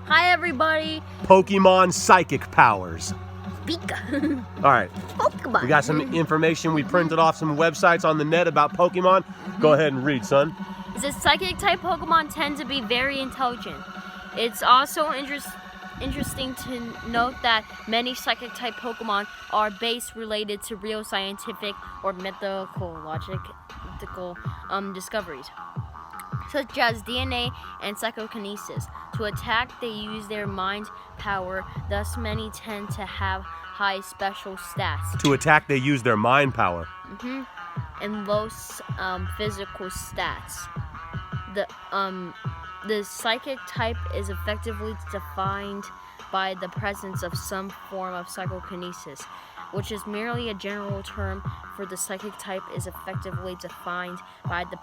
Hi everybody. Pokemon psychic powers. Pika. All right. Pokemon. We got some information. We printed off some websites on the net about Pokemon. Go ahead and read, son. It says psychic type Pokemon tend to be very intelligent. It's also interesting to note that many psychic type Pokemon are base related to real scientific or mythological discoveries, such as DNA and psychokinesis. To attack, they use their mind power, thus many tend to have high special stats. To attack, they use their mind power. And low physical stats. The psychic type is effectively defined by the presence of some form of psychokinesis, which is merely a general term for the psychic type is effectively defined by the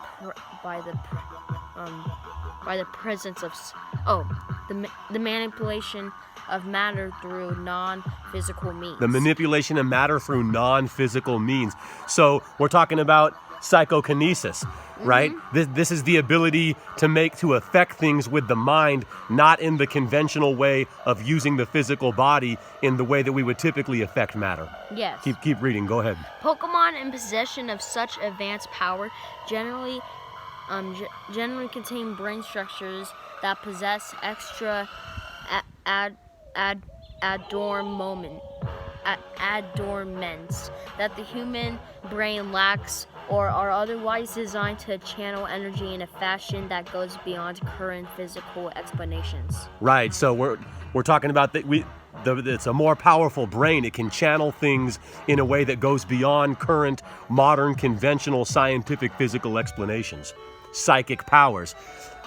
presence of the manipulation of matter through non-physical means. The manipulation of matter through non-physical means. So we're talking about psychokinesis, right? This is the ability to affect things with the mind, not in the conventional way of using the physical body in the way that we would typically affect matter. Yes. Keep reading. Go ahead. Pokemon in possession of such advanced power generally contain brain structures that possess extra adornments that the human brain lacks, or are otherwise designed to channel energy in a fashion that goes beyond current physical explanations. Right. So we're talking about that it's a more powerful brain. It can channel things in a way that goes beyond current, modern, conventional, scientific, physical explanations. Psychic powers.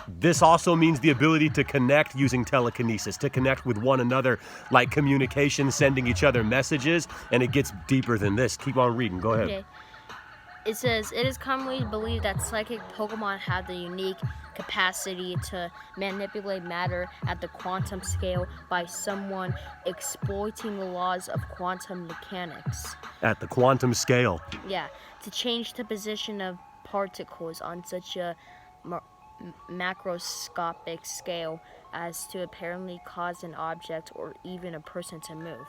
This also means the ability to connect using telekinesis, to connect with one another, like communication, sending each other messages, and it gets deeper than this. Keep on reading. Go ahead. Okay. It says, it is commonly believed that psychic Pokemon have the unique capacity to manipulate matter at the quantum scale by someone exploiting the laws of quantum mechanics. At the quantum scale. Yeah, to change the position of particles on such a macroscopic scale as to apparently cause an object or even a person to move.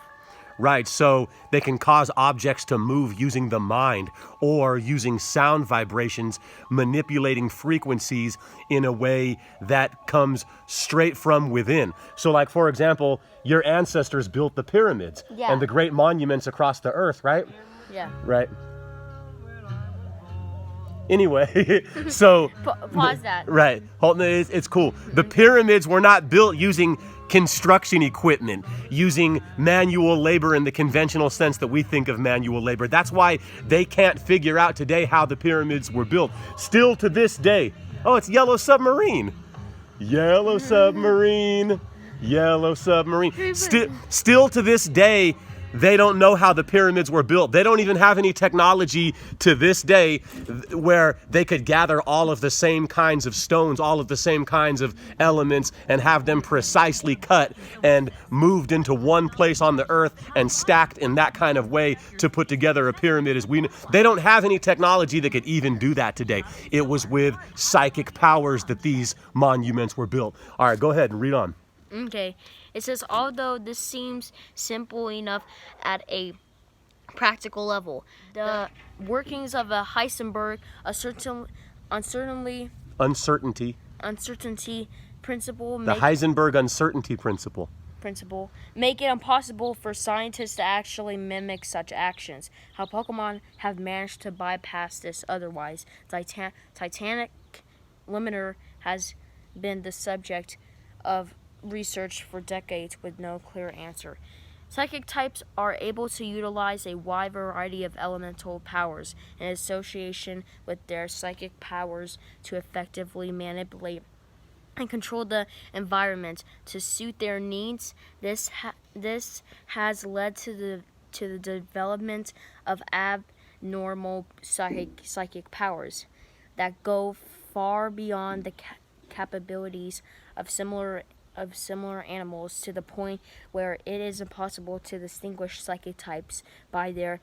Right, so they can cause objects to move using the mind or using sound vibrations, manipulating frequencies in a way that comes straight from within. So like, for example, your ancestors built the pyramids and the great monuments across the earth, right? Yeah. Right. Anyway, so... Pause that. Right. It's cool. The pyramids were not built using construction equipment, using manual labor in the conventional sense that we think of manual labor. That's why they can't figure out today how the pyramids were built. Still to this day. Oh, it's Yellow Submarine. Yellow Submarine. Yellow Submarine. Still to this day, they don't know how the pyramids were built. They don't even have any technology to this day where they could gather all of the same kinds of stones, all of the same kinds of elements, and have them precisely cut and moved into one place on the earth and stacked in that kind of way to put together a pyramid as we know. They don't have any technology that could even do that today. It was with psychic powers that these monuments were built. All right, go ahead and read on. Okay. It says, although this seems simple enough at a practical level, the workings of a Heisenberg uncertainty principle The Heisenberg uncertainty principle make it impossible for scientists to actually mimic such actions. How Pokemon have managed to bypass this otherwise titanic limiter has been the subject of research for decades with no clear answer. Psychic types are able to utilize a wide variety of elemental powers in association with their psychic powers to effectively manipulate and control the environment to suit their needs. This has led to the development of abnormal psychic powers that go far beyond the capabilities of similar animals, to the point where it is impossible to distinguish psychic types by their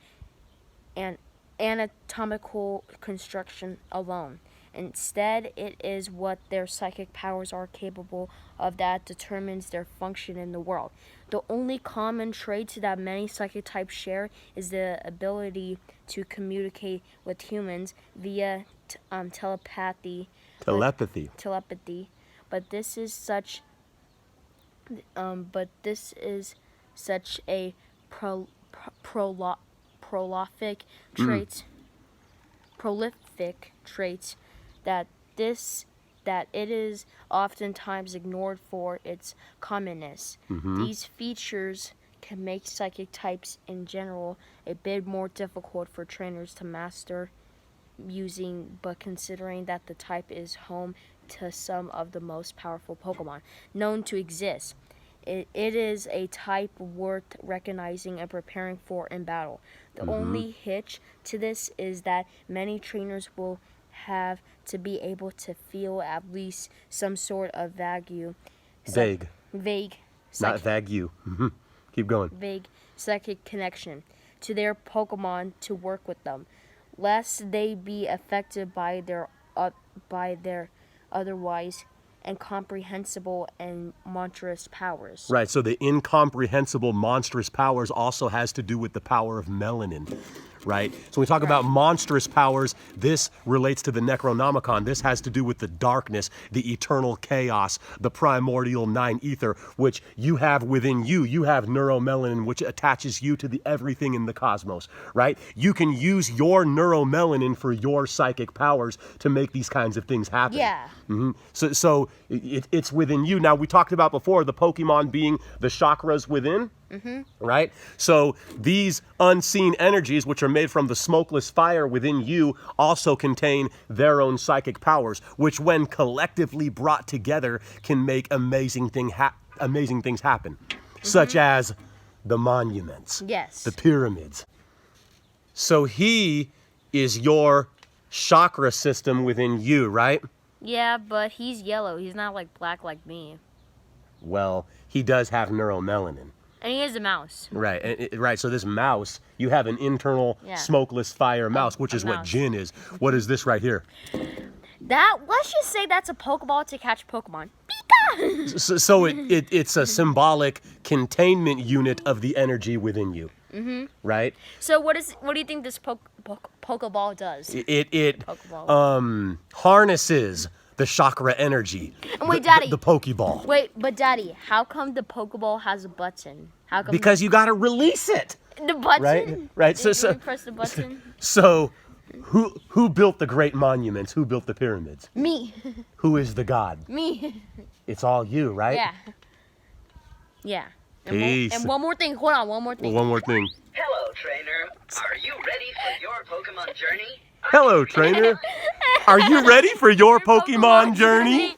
anatomical construction alone. Instead, it is what their psychic powers are capable of that determines their function in the world. The only common traits that many psychic types share is the ability to communicate with humans via telepathy. Telepathy. But this is such a prolific trait that it is oftentimes ignored for its commonness. These features can make psychic types in general a bit more difficult for trainers to master but considering that the type is home to some of the most powerful Pokemon known to exist, it is a type worth recognizing and preparing for in battle. The only hitch to this is that many trainers will have to be able to feel at least some sort of vague, not vague. Keep going. Vague psychic connection to their Pokemon to work with them, lest they be affected by their otherwise incomprehensible and monstrous powers. Right, so the incomprehensible monstrous powers also has to do with the power of melanin, right? So when we talk about monstrous powers, this relates to the Necronomicon. This has to do with the darkness, the eternal chaos, the primordial nine ether, which you have within you. You have neuromelanin, which attaches you to the everything in the cosmos, right? You can use your neuromelanin for your psychic powers to make these kinds of things happen. Yeah. So it's within you. Now, we talked about before the Pokemon being the chakras within, right? So these unseen energies, which are made from the smokeless fire within you, also contain their own psychic powers, which when collectively brought together can make amazing things happen, such as the monuments, Yes. the pyramids. So he is your chakra system within you, right? Yeah, but he's yellow. He's not like black like me. Well, he does have neuromelanin. And he is a mouse. Right, right. So this mouse, you have an internal smokeless fire mouse, which is what Jin is. What is this right here? Let's just say that's a Pokeball to catch Pokemon. Pika! So it's a symbolic containment unit of the energy within you. Right? So what do you think this Pokeball does? It Pokeball. harnesses the chakra energy. And wait, Daddy. The Pokeball. Wait, but Daddy, how come the Pokeball has a button? How come? Because you got to release it. The button. Right. So press the button. So, who built the great monuments? Who built the pyramids? Me. Who is the god? Me. It's all you, right? Yeah. Yeah. Peace. And one more thing. Hold on. One more thing. One more thing. Hello, trainer. Are you ready for your Pokemon journey? Hello, trainer. Are you ready for your Pokemon journey?